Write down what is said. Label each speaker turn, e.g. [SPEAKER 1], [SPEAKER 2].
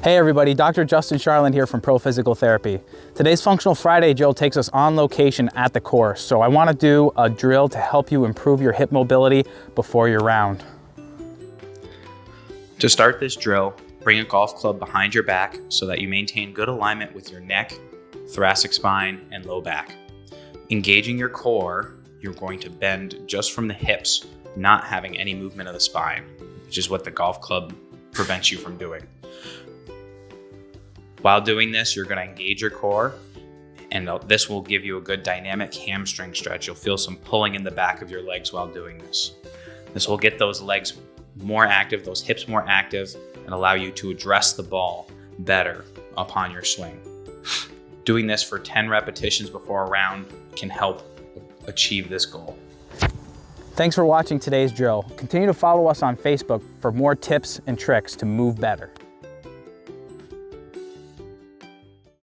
[SPEAKER 1] Hey everybody, Dr. Justin Charland here from Pro Physical Therapy. Today's Functional Friday drill takes us on location at the course, so I want to do a drill to help you improve your hip mobility before your round.
[SPEAKER 2] To start this drill, bring a golf club behind your back so that you maintain good alignment with your neck, thoracic spine, and low back. Engaging your core, you're going to bend just from the hips, not having any movement of the spine, which is what the golf club prevents you from doing. While doing this, you're going to engage your core, and this will give you a good dynamic hamstring stretch. You'll feel some pulling in the back of your legs while doing this. This will get those legs more active, those hips more active, and allow you to address the ball better upon your swing. Doing this for 10 repetitions before a round can help achieve this goal.
[SPEAKER 1] Thanks for watching today's drill. Continue to follow us on Facebook for more tips and tricks to move better.